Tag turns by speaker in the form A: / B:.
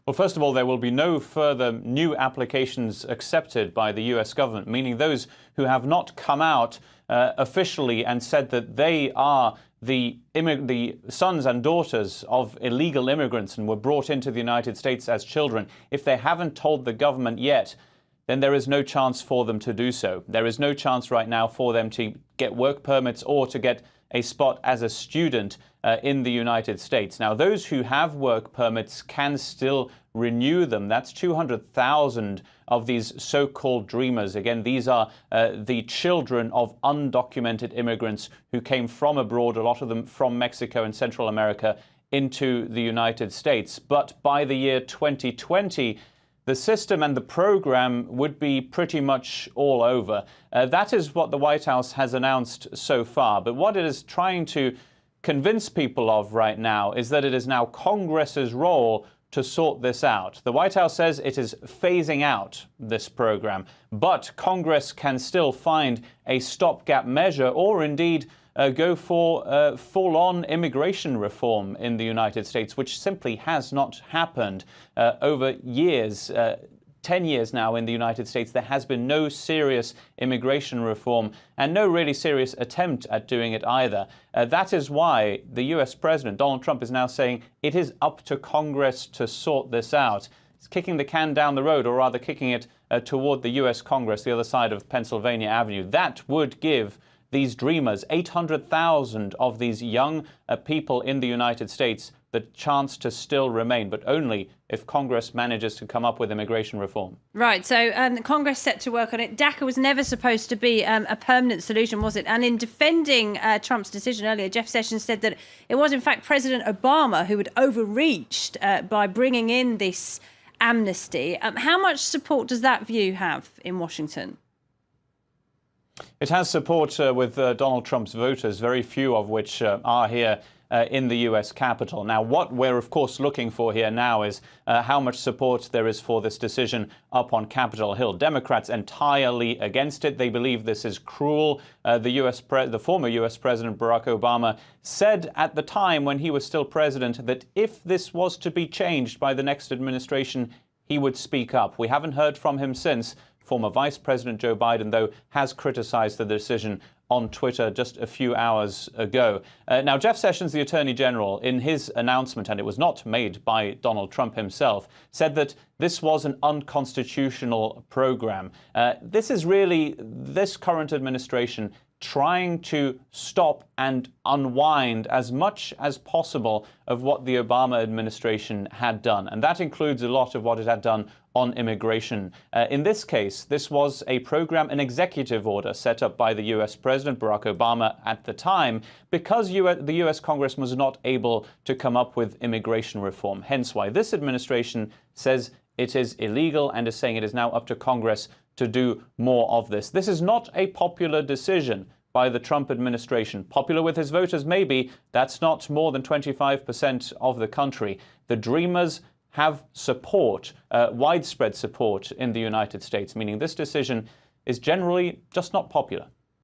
A: Well, first of all, there will be no further new applications accepted by the US government, meaning those who have not come out officially and said that they are the sons and daughters of illegal immigrants and were brought into the United States as children. If they haven't told the government yet, then there is no chance for them to do so. There is no chance right now for them to get work permits or to get a spot as a student in the United States. Now, those who have work permits can still renew them. That's 200,000 of these so-called dreamers. Again, these are the children of undocumented immigrants who came from abroad, a lot of them from Mexico and Central America, into the United States. But by the year 2020, the system and the program would be pretty much all over. That is what the White House has announced so far. But what it is trying to convince people of right now is that it is now Congress's role to sort this out. The White House says it is phasing out this program, but Congress can still find a stopgap measure or indeed go for full-on immigration reform in the United States, which simply has not happened over years. 10 years now in the United States, there has been no serious immigration reform and no really serious attempt at doing it either. That is why the US President, Donald Trump, is now saying it is up to Congress to sort this out. It's kicking the can down the road, or rather kicking it toward the US Congress, the other side of Pennsylvania Avenue. That would give these dreamers, 800,000 of these young people in the United States, the chance to still remain, but only if Congress manages to come up with immigration reform.
B: Right, so Congress set to work on it. DACA was never supposed to be a permanent solution, was it? And in defending Trump's decision earlier, Jeff Sessions said that it was in fact President Obama who had overreached by bringing in this amnesty. How much support does that view have in Washington?
A: It has support with Donald Trump's voters, very few of which are here in the U.S. Capitol. Now, what we're, of course, looking for here now is how much support there is for this decision up on Capitol Hill. Democrats entirely against it. They believe this is cruel. The former U.S. President Barack Obama said at the time when he was still president that if this was to be changed by the next administration, he would speak up. We haven't heard from him since. Former Vice President Joe Biden, though, has criticized the decision on Twitter just a few hours ago. Now, Jeff Sessions, the Attorney General, in his announcement, and it was not made by Donald Trump himself, said that this was an unconstitutional program. This is really this current administration trying to stop and unwind as much as possible of what the Obama administration had done. And that includes a lot of what it had done on immigration. In this case, this was a program, an executive order set up by the U.S. President Barack Obama at the time because the U.S. Congress was not able to come up with immigration reform. Hence why this administration says it is illegal and is saying it is now up to Congress to do more of this. This is not a popular decision by the Trump administration. Popular with his voters, maybe. That's not more than 25% of the country. The Dreamers have support, widespread support in the United States, meaning this decision is generally just not popular.